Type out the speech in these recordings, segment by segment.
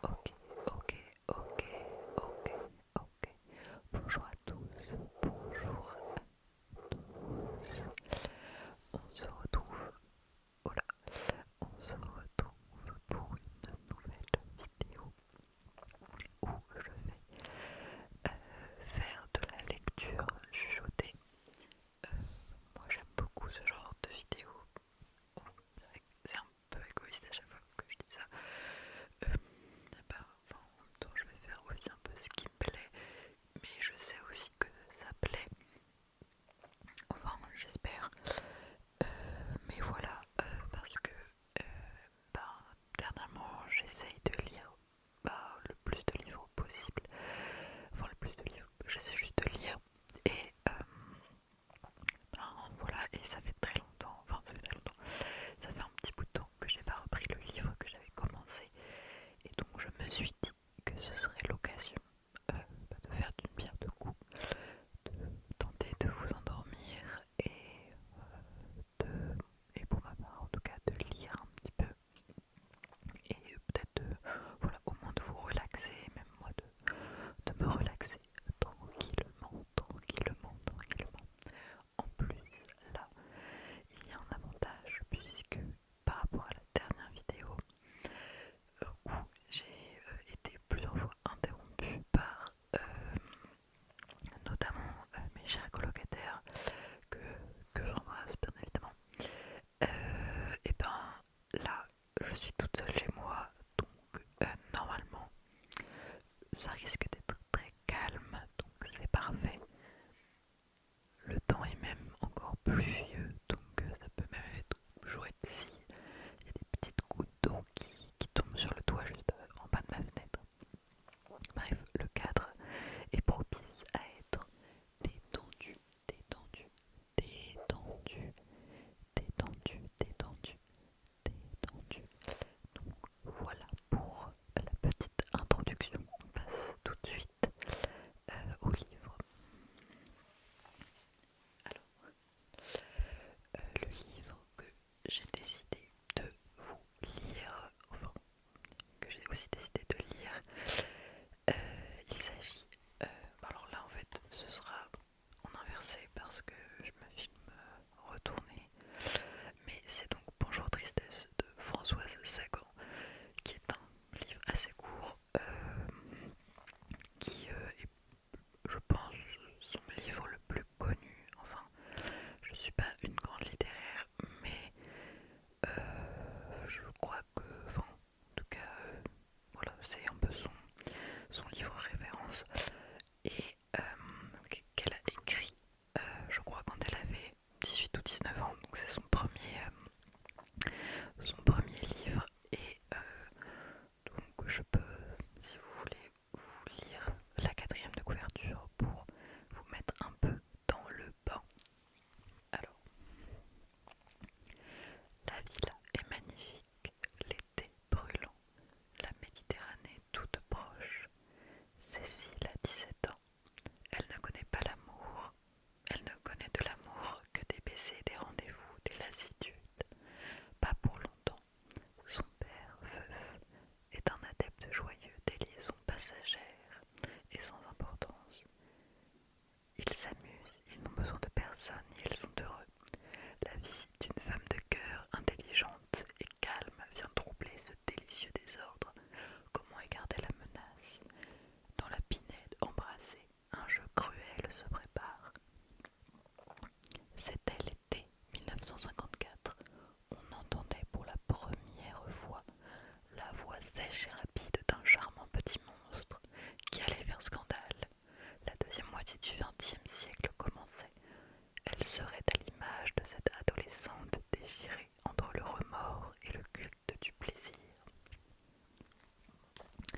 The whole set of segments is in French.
Ok, ok, ok, ok, ok. Bonjour à tous, bonjour à tous. On se retrouve, oh là, on se retrouve pour une nouvelle vidéo où je vais faire de la lecture chuchotée. Moi j'aime beaucoup ce genre de vidéo. Bon, c'est un peu égoïste à chaque fois que je dis ça. Euh, enfin, en même temps je vais faire aussi un peu ce qui me plaît, mais je sais aussi que ça plaît. Enfin, j'espère. Mais voilà, parce que ben, dernièrement, j'essaye de lire le plus de livres possible. Enfin, le plus de livres, j'essaie juste de lire. Et voilà, et ça fait très longtemps, enfin, ça fait très longtemps. Ça fait un petit bout de temps que j'ai pas repris le livre que j'avais commencé. Et donc, je me suis dit que ce serait l'occasion de faire d'une pierre deux coups, de tenter de vous endormir et pour ma part en tout cas de lire un petit peu et peut-être voilà, au moins de vous relaxer, même moi de me relaxer tranquillement, tranquillement, tranquillement. En plus là, il y a un avantage puisque par rapport à la dernière vidéo où j'ai été plusieurs fois interrompue par notamment mes chers colocataires que, que j'embrasse bien évidemment. Et ben là, je suis toute seule chez moi, donc normalement, ça risque d'être très calme, donc c'est parfait. Le temps est même encore pluvieux, donc ça peut même être chouette si il y a des petites gouttes d'eau qui tombent sur le toit juste en bas de ma fenêtre. Bref, le cadre est propice à être détendu, détendu, détendu, détendu, détendu, détendu. Donc voilà pour la petite introduction. On passe tout de suite au livre. Alors, le livre que j'ai décidé de vous lire, enfin que j'ai aussi décidé de lire, il s'agit, alors là en fait ce sera en inversé parce que je me filme retourner, mais c'est donc Bonjour Tristesse de Françoise Sagan, qui est un livre assez court, qui est, je pense, son livre le plus connu. Enfin, je suis pas une grande littéraire, mais je crois que, enfin, en tout cas, voilà, c'est un peu son livre référence et qu'elle a écrit, je crois, quand elle avait 18 ou 19 ans, donc c'est son premier livre et donc je peux, si vous voulez, vous lire la quatrième de couverture pour vous mettre un peu dans le bain. Alors, la villa est magnifique, l'été brûlant, la Méditerranée toute proche. Cécile a 17 ans, elle ne connaît pas l'amour, elle ne connaît de l'amour que des baisers, des rendez-vous, des lassitudes. Pas pour longtemps. Son père, veuf, est un adepte joyeux des liaisons passagères et sans importance. Ils s'amusent, ils n'ont besoin de personne et ils sont heureux. La visite d'une femme de cœur, intelligente et calme, vient troubler ce délicieux désordre. Comment écarter la menace? Dans la pinède embrasée, un jeu cruel se prépare. C'était l'été 1954. On entendait pour la première fois la voix sèche et rapide d'un charmant petit monstre qui allait vers scandale. La deuxième moitié du XXe siècle commençait. Elle serait à l'image de cette adolescente déchirée entre le remords et le culte du plaisir.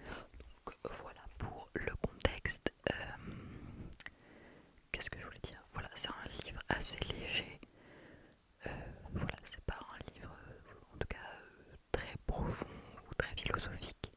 Donc voilà pour le contexte. Qu'est-ce que je voulais dire? Voilà, c'est un livre assez léger. Voilà, c'est pas un livre, en tout cas, très profond ou très philosophique.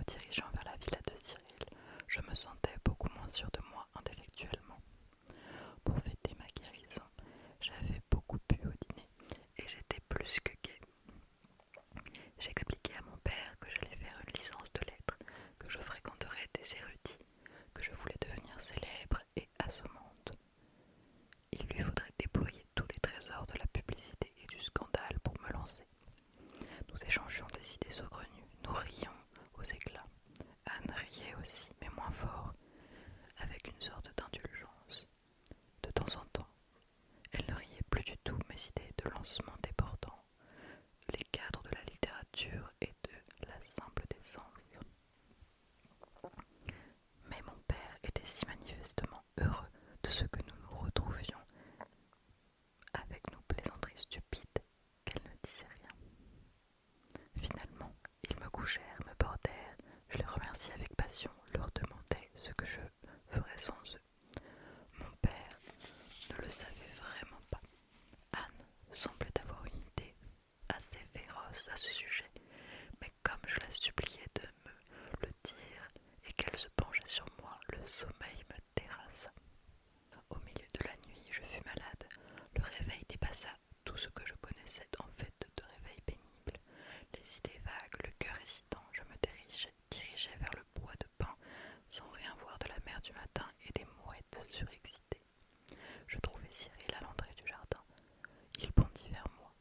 dirigeant vers la villa de Cyril, je me sentais beaucoup moins sûre de moi intellectuellement. Pour fêter ma guérison, j'avais beaucoup bu au dîner et j'étais plus que gaie. J'expliquais à mon père que j'allais faire une licence de lettres, que je fréquenterais des érudits, que je voulais devenir célèbre et assommante. Il lui faudrait déployer tous les trésors de la publicité et du scandale pour me lancer. Nous échangions des idées saugrenues, nous rions aux éclats. Anne riait aussi, mais moins fort, avec une sorte d'indulgence. De temps en temps, elle ne riait plus du tout mes idées de lancement débordant les cadres de la littérature et de la simple décence. Mais mon père était si manifestement heureux de ce que nous nous retrouvions avec nos plaisanteries stupides qu'elle ne disait rien. Finalement, ils me couchèrent, me bordèrent, je les remerciai avec passion, leur demandai ce que je ferais sans eux. Mon père ne le savait vraiment pas. Anne semblait avoir une idée assez féroce à ce sujet, mais comme je la suppliais de me le dire et qu'elle se penchait sur moi, le sommeil me terrassa. Au milieu de la nuit, je fus malade. Le réveil dépassa tout ce que je connaissais en fait de réveil pénible. Les idées vagues, le cœur hésitant, je me dirigeais vers le bois de pin sans rien voir de la mer du matin et des mouettes surexcitées. Je trouvai Cyril à l'entrée du jardin. Il bondit vers moi,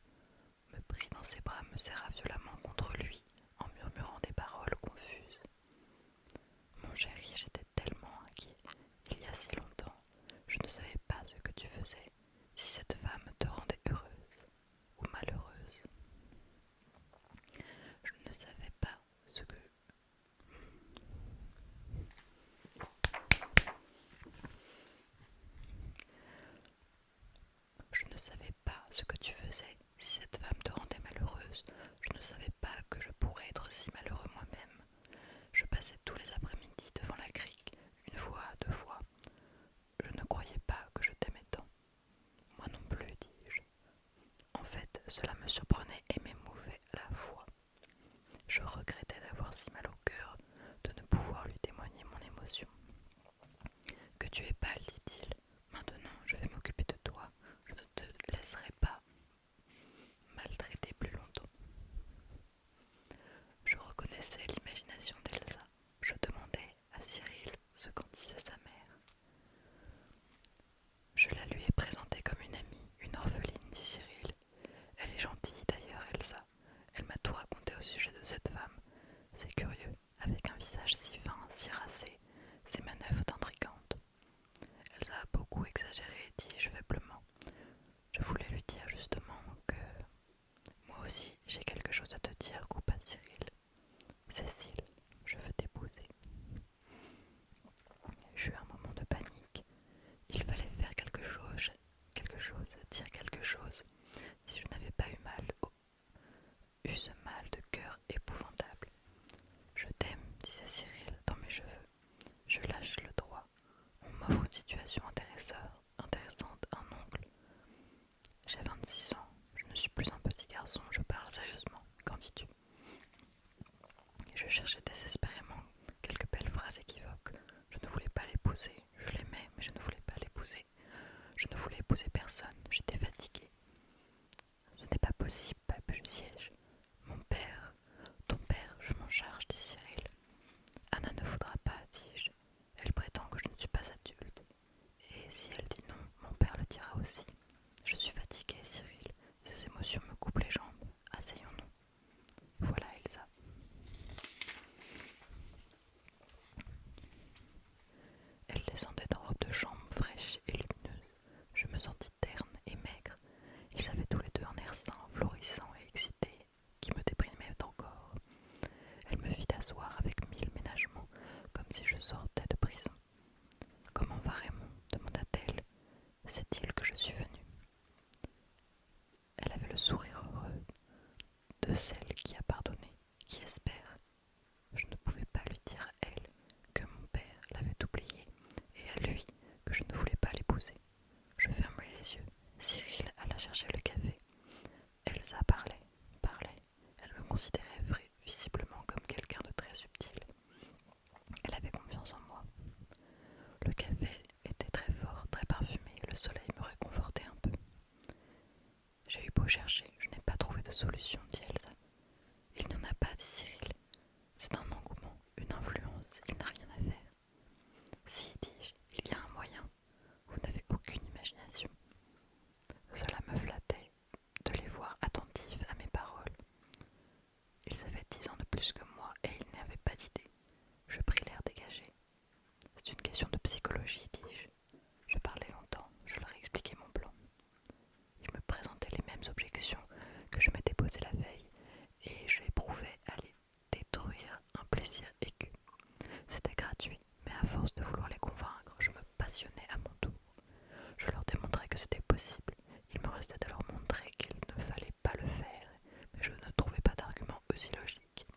me prit dans ses bras, me serra violemment contre lui, en murmurant des paroles confuses. Mon chéri, j'étais tellement inquiet. Il y a si longtemps, je ne savais pas ce que tu faisais, si cette femme te rendait heureuse ou malheureuse. Je ne savais pas ce que... Je ne savais pas ce que tu faisais, si cette femme te rendait malheureuse. Je ne savais pas que je pourrais être si malheureux moi-même. Je passais tous les après-midi devant la crique, une fois, deux fois. Je ne croyais pas que je t'aimais tant. Moi non plus, dis-je. En fait, cela me surprenait et m'émouvait à la fois. Je regrettais d'avoir si mal au cœur de ne pouvoir lui témoigner mon émotion. Que tu es pâle, dit-il. Maintenant, je vais m'occuper de toi. Je ne te laisserai pas maltraiter plus longtemps. Je reconnaissais l'imagination d'Elsa. Je demandais à Cyril ce qu'en disait sa mère. Je la lui ai présentée comme une amie, une orpheline, dit Cyril. Elle est gentille d'ailleurs, Elsa. Elle m'a tout raconté au sujet de cette femme. C'est curieux, avec un visage si fin, si racé, ses manœuvres intrigantes. Elsa a beaucoup exagéré, dis-je faiblement. Je voulais lui dire justement que moi aussi j'ai quelque chose à te dire, coupa Cyril. Cécile, je veux t'épouser. J'eus un moment de panique. Il fallait faire quelque chose, dire quelque chose. Si je n'avais pas eu ce mal de cœur épouvantable. Je t'aime, disait Cyril dans mes cheveux. Je lâche le droit. On m'offre une situation intéressante, un oncle. J'ai 26 ans, je ne suis plus un petit garçon, je parle sérieusement. Qu'en dis-tu? Je cherchais désespérément quelques belles phrases équivoques. Je ne voulais pas l'épouser. Je l'aimais, mais je ne voulais pas l'épouser. Je ne voulais épouser personne. J'étais fatiguée. Ce n'est pas possible, balbutiai-je. Mon père, ton père, je m'en charge, dit Cyril. Anna ne voudra pas, dis-je. Elle prétend que je ne suis pas adulte. Et si elle dit non, mon père le dira aussi. Je suis fatiguée, Cyril. Ces émotions me coupent les jambes. Asseyons-nous. Voilà Elsa. Elle descendait en robe de chambre fraîche et lumineuse. Je me sentis terne et maigre. Ils avaient tous les deux un air sain, florissant et excité, qui me déprimait encore. Elle me fit asseoir avec 1000 ménagements, comme si je sortais de prison. Comment va Raymond? Demanda-t-elle. Sait-il que je suis venue? Elle avait le sourire heureux de celle qui a pardonné, qui espère. Je ne pouvais pas lui dire à elle que mon père l'avait oubliée et à lui que je ne voulais pas l'épouser. Je fermai les yeux. Cyril alla chercher le café. Elsa parlait. Elle me considérait visiblement comme quelqu'un de très subtil. cherché, je n'ai pas trouvé de solution, dit Elsa. Il n'y en a pas, dit Cyril. C'est un engouement, une influence, il n'a rien à faire. Si, dis-je, il y a un moyen. Vous n'avez aucune imagination. Cela me flattait de les voir attentifs à mes paroles. Ils avaient 10 ans de plus que moi et ils n'avaient pas d'idée. Je pris l'air dégagé. C'est une question de psychologie, dis-je. Je parlais longtemps, je leur ai expliqué mon plan. Ils me présentaient les mêmes objections que je m'étais posées la veille et je éprouvais à les détruire un plaisir aigu. C'était gratuit, mais à force de vouloir les convaincre, je me passionnais à mon tour. Je leur démontrais que c'était possible. Il me restait de leur montrer qu'il ne fallait pas le faire, mais je ne trouvais pas d'argument aussi logique.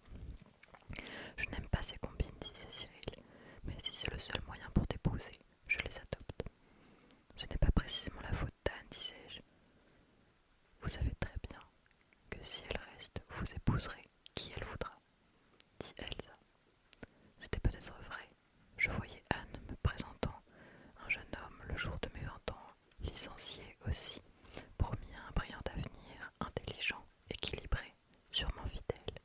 Je n'aime pas ces combines, disait Cyril, mais si c'est le seul moyen pour t'épouser, je les adopte. Ce n'est pas précisément la faute d'Anne, disais-je. Vous savez très bien que si elle reste, vous épouserez qui elle voudra, dit Elsa. C'était peut-être vrai. Je voyais Anne me présentant un jeune homme le jour de mes 20 ans, licencié aussi, promis à un brillant avenir, intelligent, équilibré, sûrement fidèle.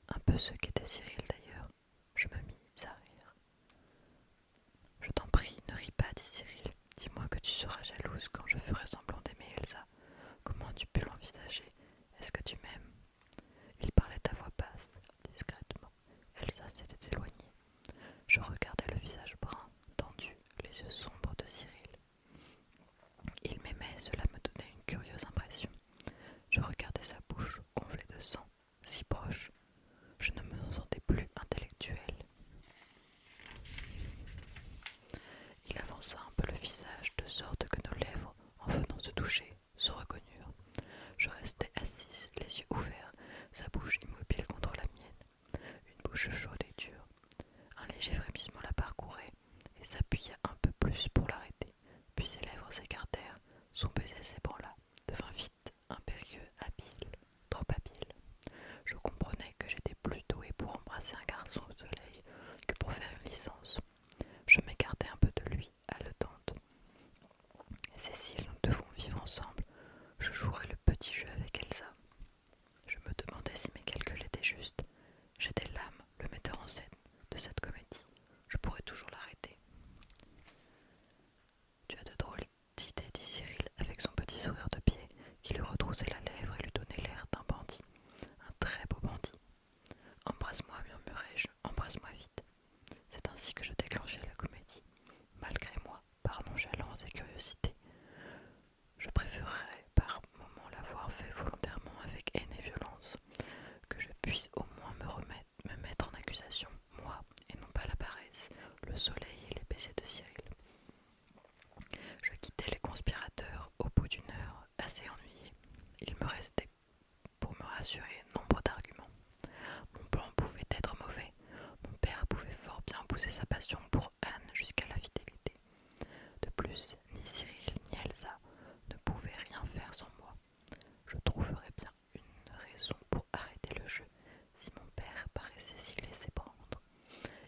Un peu ce qu'était Cyril d'ailleurs. Je me mis à rire. Je t'en prie, ne ris pas, dit Cyril. Dis-moi que tu seras jalouse quand je ferai semblant d'aimer Elsa. Comment as-tu pu l'envisager? Est-ce que tu m'aimes? Il parlait à voix basse, discrètement. Elsa s'était éloignée. Je regardais le visage brun, tendu, les yeux sombres de Cyril. Il m'aimait, cela me donnait une curieuse impression. Je regardais sa bouche, gonflée de sang, si proche. Je ne me sentais plus intellectuelle. Il avança un peu le visage, de sorte que nos lèvres, en venant se toucher, se reconnurent. Je restais assise, les yeux ouverts, sa bouche immobile contre la mienne, une bouche chaude et dure. Un léger frémissement la parcourait et s'appuya un peu plus pour l'arrêter. Puis ses lèvres s'écartèrent, son baiser s'ébranla, devint vite, impérieux, habile, trop habile. Je comprenais que j'étais plus douée pour embrasser un garçon au soleil que pour faire une licence. Je m'écartai un peu de lui, haletante. Cécile, nous devons vivre ensemble. Je jouerai le petit jeu avec Elsa. Je me demandais si mes calculs étaient justes. J'étais l'âme, le metteur en scène de cette comédie. Je pourrais toujours l'arrêter. Tu as de drôles d'idées, dit Cyril avec son petit sourire de pied qui lui retroussait la lèvre et lui donnait l'air d'un bandit, un très beau bandit. Embrasse-moi, murmurai-je, embrasse-moi vite. C'est ainsi que je déclenchai la comédie, malgré moi, par nonchalance et curiosité. Je préférerais par moments l'avoir fait volontairement avec haine et violence, que je puisse au moins me mettre en accusation, moi, et non pas la paresse, le soleil et les baisers de Cyril. Je quittai les conspirateurs au bout d'une heure, assez ennuyé. Il me restait, pour me rassurer, nombre d'arguments. Mon plan pouvait être mauvais. Mon père pouvait fort bien pousser sa passion pour Anne jusqu'à la fidélité. De plus, ni Cyril ni Elsa ne pouvaient rien faire sans moi. Je trouverais bien une raison pour arrêter le jeu si mon père paraissait s'y laisser prendre.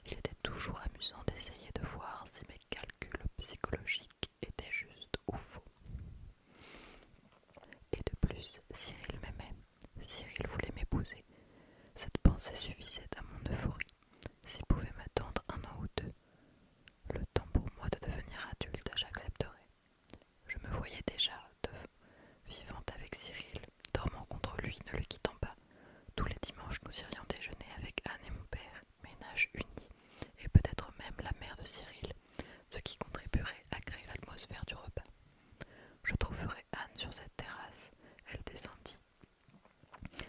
Il était toujours amusant d'essayer de voir si mes calculs psychologiques étaient justes ou faux. Et de plus, Cyril m'aimait. Cyril voulait m'épouser. Cette pensée suffisait à mon euphorie. S'il pouvait m'attendre 1 an ou 2, le temps pour moi de devenir adulte, j'accepterais. Je me voyais déjà vivante avec Cyril, dormant contre lui, ne le quittant pas. Tous les dimanches, nous irions déjeuner avec Anne et mon père, ménage uni, et peut-être même la mère de Cyril, ce qui contribuerait à créer l'atmosphère du repas. Je trouverais Anne sur cette terrasse. Elle descendit.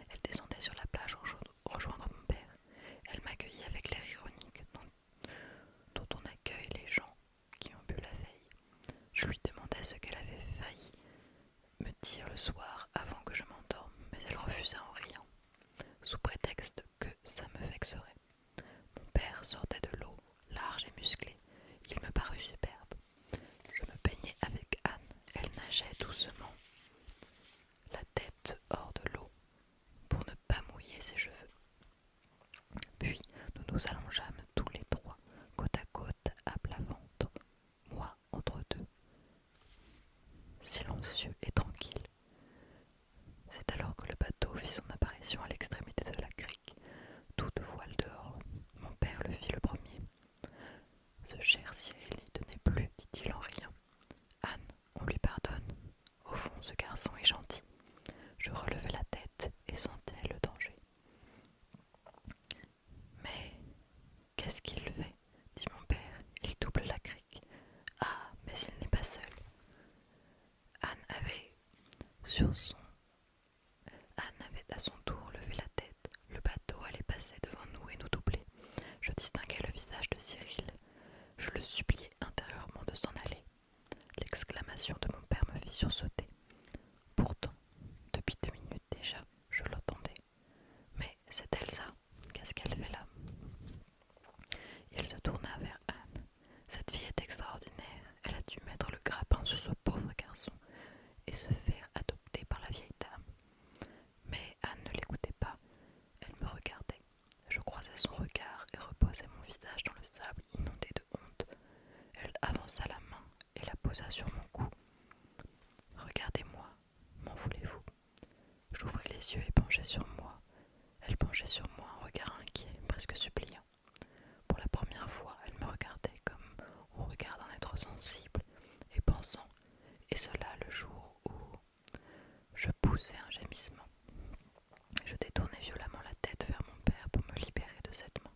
Elle descendait sur la plage rejoindre mon père. Elle m'accueillit avec l'air ironique dont on accueille les gens qui ont bu la veille. Je lui demandai ce qu'elle avait failli me dire le soir avant que je m'endorme, mais elle refusa en riant, sous prétexte que ça me vexerait. Mon père sortait de l'eau, large et musclé. Il me parut superbe. Je me baignai avec Anne. Elle nageait doucement, la tête hors de l'eau, pour ne pas mouiller ses cheveux. Puis nous nous allongeâmes tous les trois, côte à côte, à plat ventre, moi entre deux, silencieux et tranquille. Qu'est-ce qu'il fait? Dit mon père. Il double la crique. Ah, mais il n'est pas seul. Anne avait sur son Anne avait à son tour levé la tête. Le bateau allait passer devant nous et nous doubler. Je distinguai le visage de Cyril. Je le suppliai intérieurement de s'en aller. L'exclamation de mon père me fit sursauter. Pourtant, depuis 2 minutes déjà, je l'entendais. Mais c'est Elsa. Qu'est-ce qu'elle fait là? Il se tourna vers Anne. Cette fille est extraordinaire. Elle a dû mettre le grappin sur ce pauvre garçon et se faire adopter par la vieille dame. Mais Anne ne l'écoutait pas. Elle me regardait. Je croisais son regard et reposais mon visage dans le sable inondé de honte. Elle avança la main et la posa sur mon cou. Regardez-moi, m'en voulez-vous? J'ouvris les yeux et penchai sur moi. Elle penchait sur moi un regard inquiet, presque suppliant. Pour la première fois, elle me regardait comme on regarde un être sensible et pensant, et cela le jour où je poussai un gémissement. Je détournai violemment la tête vers mon père pour me libérer de cette main.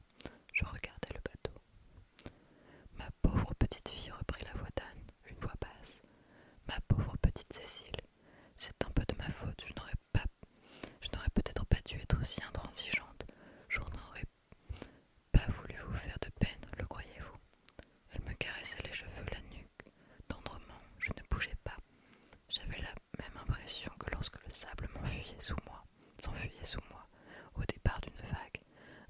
Je regardais le bateau. Ma pauvre petite fille, reprit la voix d'Anne, une voix basse. Ma pauvre petite Cécile, c'est un peu de ma faute, je n'aurais peut-être pas dû être si intransigeante. Je n'aurais pas voulu vous faire de peine, le croyez-vous? Elle me caressait les cheveux, la nuque. Tendrement, je ne bougeais pas. J'avais la même impression que lorsque le sable s'enfuyait sous moi, au départ d'une vague.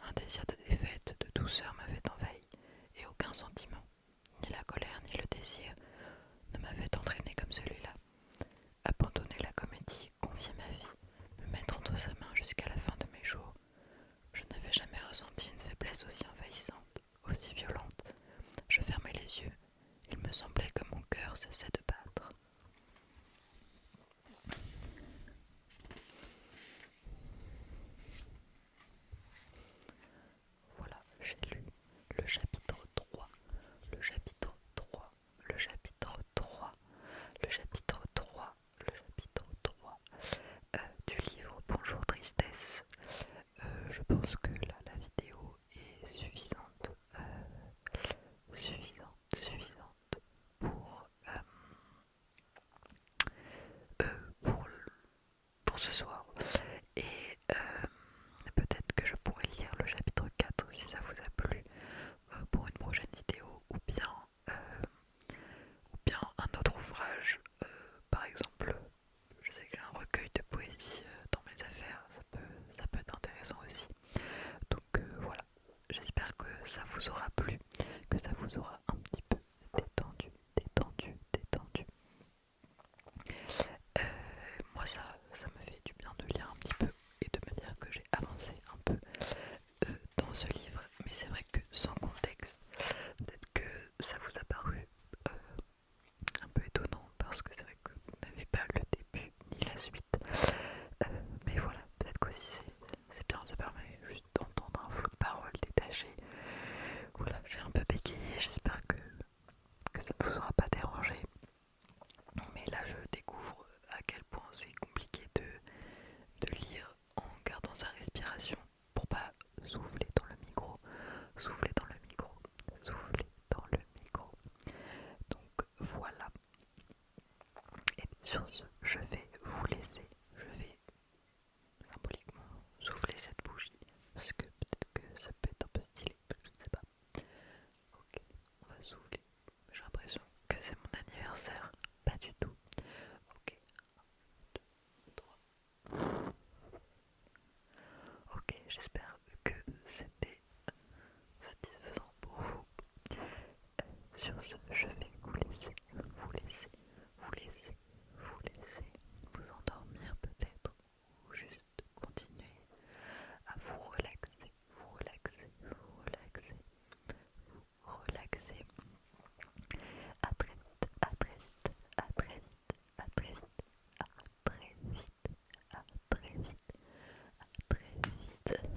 Un désir de défaite, de douceur m'avait envahi, et aucun sentiment, ni la colère ni le désir, ne m'avait entraîné comme celui-là. Abandonner la comédie, confier ma vie, me mettre entre sa main jusqu'à la fin de mes jours. Je n'avais jamais ressenti une faiblesse aussi envahissante, aussi violente. Je fermai les yeux. Il me semblait que mon cœur cessait de battre. Voilà, j'ai lu le chapitre 3, le chapitre 3, le chapitre 3, le chapitre 3, le chapitre 3 du livre Bonjour Tristesse. Je pense que là, la vidéo est suffisante, suffisante pour, pour, pour ce soir. Et peut-être que je pourrais lire le chapitre 4 si ça vous a plu pour une prochaine vidéo, ou bien un autre ouvrage, par exemple. Je sais que j'ai un recueil de poésie dans mes affaires, ça peut être intéressant aussi. Donc voilà, j'espère que ça vous aura plu, que ça vous aura un petit peu détendu. Moi ça me fait du bien de lire un petit peu et de me dire que j'ai avancé un peu dans ce livre. Mais c'est vrai que sans contexte, peut-être que ça vous a paru un peu étonnant parce que c'est vrai que vous n'avez pas le début ni la suite. Mais voilà, peut-être qu'aussi c'est bien, ça permet juste d'entendre un flot de paroles détaché. Voilà, j'ai un peu bégayé, j'espère que ça ne vous aura pas dérangé. Mais là je découvre à quel point c'est compliqué de lire en gardant sa respiration pour pas souffler dans le micro, souffler dans le micro, souffler dans le micro. Donc voilà. Et sur ce,